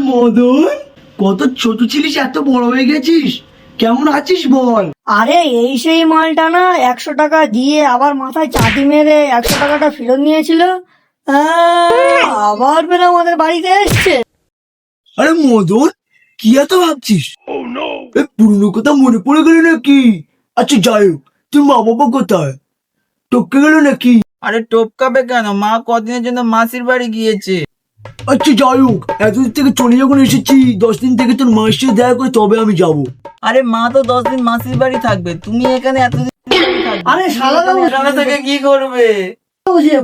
মদন, কত ছোট ছিলিস এত বড় হয়ে গেছিস, কেমন আছিস বল? আরে এই সেই মালটা না 100 টাকা দিয়ে আবার মাথায় চাটি মেরে 100 টাকাটা ফেরত নিয়েছিল। আবার ফের আমাদের বাড়িতে এসছে। আরে মদন, কি এত ভাবছিস? পুরনো কথা মনে পড়ে গেল নাকি? আচ্ছা যাই হোক, তোর মা বাবা কোথায়? টপকে গেল নাকি? আরে টপকাবে কেন, মা কদিনের জন্য মাসির বাড়ি গিয়েছে। আচ্ছা যাই হোক, এতদিন থেকে চলে যখন এসেছি, 10 দিন থেকে তোর মায়ের সাথে দেখা করে তবে আমি যাব। আরে মা তো 10 দিন মাসির বাড়ি থাকবে, তুমি এখানে এতদিন থাকবে। আরে শালা বাবু, এখানে থেকে কি করবে?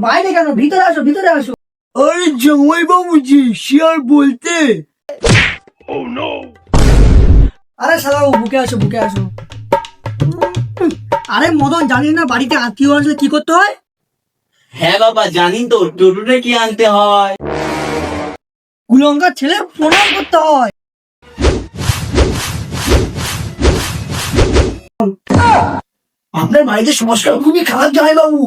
বাইরে কেন, ভিতরে আসো, ভিতরে আসো। আরে জামাই বাবুজি, শিয়ার বলতে। আরে শালা বাবু, বুকে আসো, বুকে আসো। আরে মদন, জানিস না বাড়িতে আত্মীয় আসলে কি করতে হয়? হ্যাঁ বাবা জানি তো, টোটোতে কি আনতে হয়? কুলঙ্গার ছেলে প্রণাম করতে হয়। আপনার বাড়িতে সংস্কার খুবই খারাপ জামাই বাবু।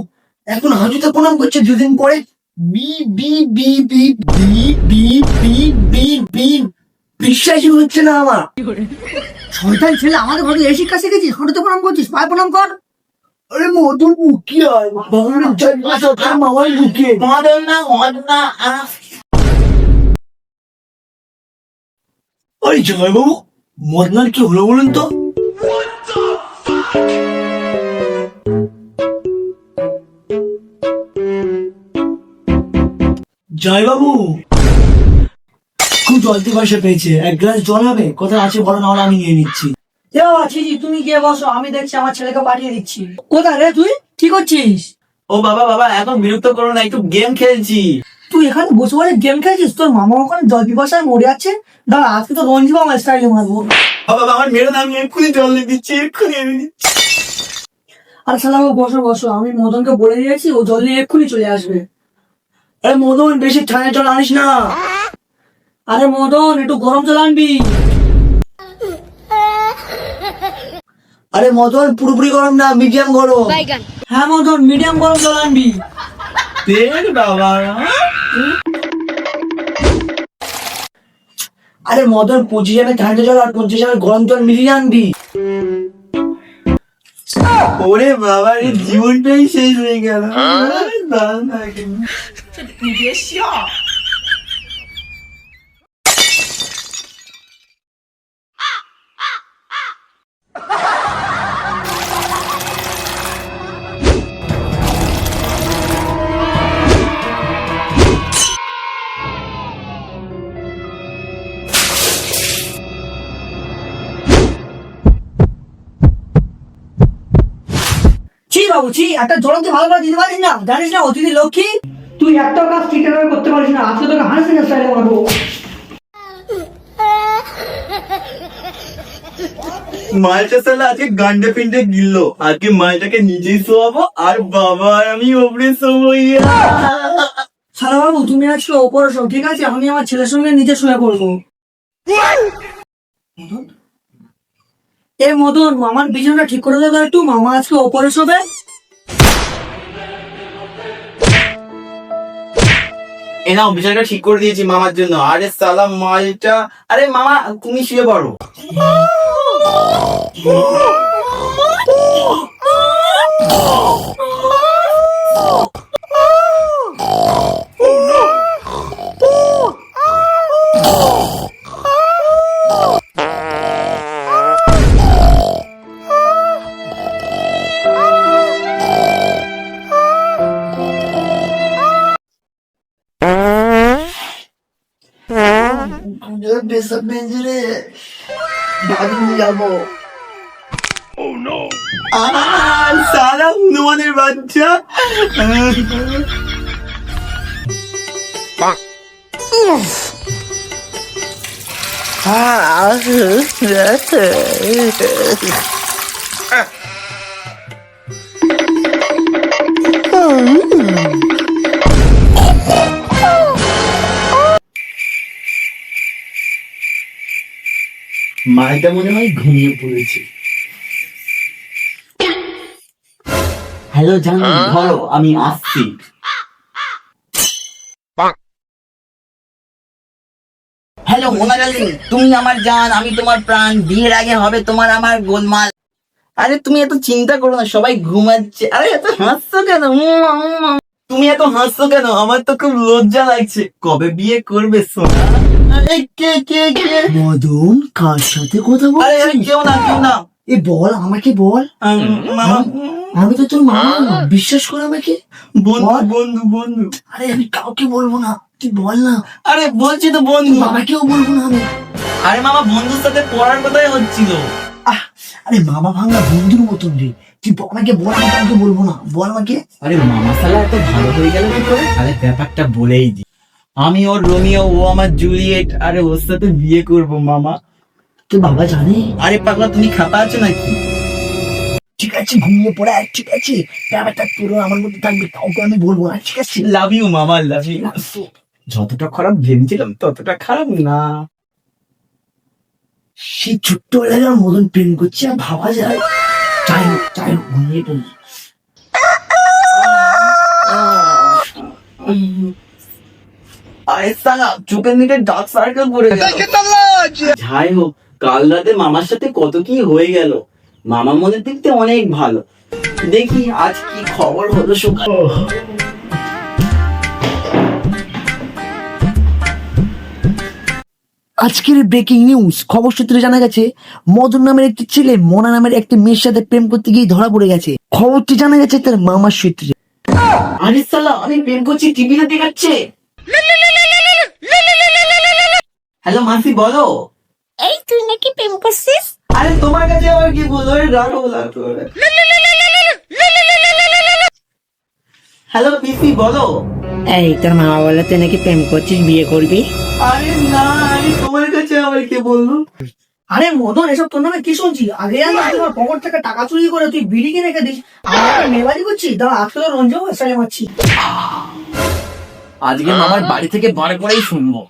এখন হাজুতে প্রণাম করছে, 2 দিন পরে বি বি বি বি বি বি বি বি বি বিশ্বাসই হচ্ছে না আমার। শয়তান ছেলে, আমাদের ঘরে এই শিক্ষা শিখেছিস? হাঁটুতে প্রণাম করছিস, পায়ে প্রণাম কর। আরে মধুর বুকি হয় বাবুরের জন্ম মামার বুকে। মদন না, মদন না। আরে জামাই বাবু, মদনার কি হলো বলুন তো? জয় বাবু, খুব জল পিপাসা পেয়েছে, 1 গ্লাস জল হবে? কোথায় আছে বলো, নাহলে আমি নিয়ে নিচ্ছি। তুমি গিয়ে বসো, আমি দেখছি আমার ছেলেকে পাঠিয়ে দিচ্ছি। কোথায় রে তুই, কি করছিস? ও বাবা বাবা, এখন বিরক্ত করো না, একটু গেম খেলছি। তুই এখানে বসে বসে গেম খেলছিস? তোর মামা ওখানে জল পিপাসায় মরে যাচ্ছে। দাঁড়া, আজকে তো রঞ্জি মামা স্টাইলে মারবো। বাবা আমার মেরো না, আমি এক্ষুনি জল দিয়ে দিচ্ছি, এক্ষুনি এনে দিচ্ছি। আরে শালা বাবু, বসো বসো, আমি মদনকে বলে দিয়েছি, ও জল নিয়ে এক্ষুনি চলে আসবে। আরে মদন, বেশি ঠান্ডা জল আনিস না। আরে মদন, একটু গরম জল আনবি। আরে মদন, পুরোপুরি গরম না, মিডিয়াম গরম। হ্যাঁ মদন, মিডিয়াম গরম জল আনবি। দেখ বাবা। আরে মদন, 25 ml ঠান্ডা জল আর 50 ml গরম জল মিলিয়ে আনবি। ওরে বাবা, এই জীবনটাই শেষ হয়ে গেল। ছি বাবু ছি, একটা জলতে ভালো করে দিতে পারিস না? জানিস না অতিথি লক্ষ্মী? তুই একটা কাজ ঠিকঠাক করতে পারিস না, আজকে তোকে হাসি না স্টাইলে মারবো। মালটা সালা আজকে গান্ডে পিন্ডে গিললো, আজকে মালটাকে নিজেই শোয়াবো আর বাবা আর আমি ওপরে শোবো। শালা বাবু, তুমি আজকে ওপরে শো, ঠিক আছে? আমি আমার ছেলের সঙ্গে নিচে শুয়ে পড়বো। এ মদন, মামার বিছানাটা ঠিক করে দেবে একটু, মামা আজকে ওপরে শোবে। এ নাও, বিছানাটা ঠিক করে দিয়েছি মামার জন্য। আরে সালা মালটা, আরে মামা তুমি শুয়ে পড়ো। পেশাব পেয়েছে রে, বাথরুম যাবো। সালা হনুমানের বাচ্চা। মালটা মনে হয় ঘুমিয়ে পড়েছে। হ্যালো জানো, ধরো আমি আসছি। হ্যালো বলো মোনালিসা, তুমি আমার জান, আমি তোমার প্রাণ, বিয়ের আগে হবে তোমার আমার গোলমাল। আরে তুমি এত চিন্তা করো না, সবাই ঘুমাচ্ছে। আরে এত হাসছো কেন? তুমি এত হাসছো কেন? আমার তো খুব লজ্জা লাগছে। কবে বিয়ে করবে সোনা? আরে কে কে কে? মদন কার সাথে কথা আরে আরে বলছিস? কেউ না কেউ না। এ বল আমাকে বল, মামা, আমি তো তোর মামা, বিশ্বাস কর আমাকে। বন্ধু বল। বন্ধু বন্ধু। আরে আমি কাউকে বলবো না, তুই বল না। আরে বলছি তো বন্ধু। বাবাকেও বলবো না আমি। আরে মামা, বন্ধুর সাথে পড়ার কথাই হচ্ছিল। আরে মামা ভাঙা বন্ধুর মতন রে, তুই আমাকে বল, আমি কাউকে বলবো না, বল আমাকে। আরে মামা শালা এত ভালো হয়ে গেল কি করে? আরে ব্যাপারটা বলেই দি, আমি ওর রোমিও, ও আমার জুলিয়েট। আরে ওর সাথে বিয়ে করবো মামা। তোর বাবা জানে? আরে পাগলা, তুমি খাপা আছো নাকি? ঠিক আছে, ঘুমিয়ে পড়ে আয়, ঠিক আছে, ব্যাপারটা পুরো আমার মধ্যে থাকবে, কাউকে আমি বলবো না, ঠিক আছে? লাভ ইউ মামা, লাভ ইউ। যতটা খারাপ ভেবেছিলাম ততটা খারাপ না। সেই ছোট্ট বেলায় আমার মদন প্রেম করছে, আর ভাবা যায়? চাই হোক, ঘুমিয়ে পড়ি। আরে সালা, চোখের নিচে ডার্ক সার্কেল পড়ে গেল। যাই হোক, কাল রাতে মামার সাথে কত কি হয়ে গেল। মামা মনের দিক থেকে অনেক ভালো। দেখি আজ কি খবর হলো সকালে। আজকের ব্রেকিং নিউজ, খবর সূত্রে জানা গেছে মদন নামের একটি ছেলে মোনা নামের একটি মেয়ের সাথে প্রেম করতে গিয়ে ধরা পড়ে গেছে। খবরটি জানা গেছে তার মামার সূত্রে। আরে সালা, আমি প্রেম করছি টিভিতে দেখাচ্ছে। হ্যালো মাসি, বলো। এই তুই নাকি প্রেম করছিস? আরে তোমার কাছে আবার কি বলবো? আরে রাখো রাখো। হ্যালো পিসি, বলো। এই তোর মামা বলে তুই নাকি প্রেম করছিস, বিয়ে করবি? আরে না, আরে তোমার কাছে আবার কে বললো? আরে মদন, এসব তোর নামে কি শুনছি? আগে আমি তোমার পকেট থেকে টাকা চুরি করে তুই বিড়ি কিনে রেখে দিস, আমি মেবাজি করছি। দাঁড়া, আজকে তো রঞ্জন এসে মারছি। আজকে মামার বাড়ি থেকে বার করেই শুনবো।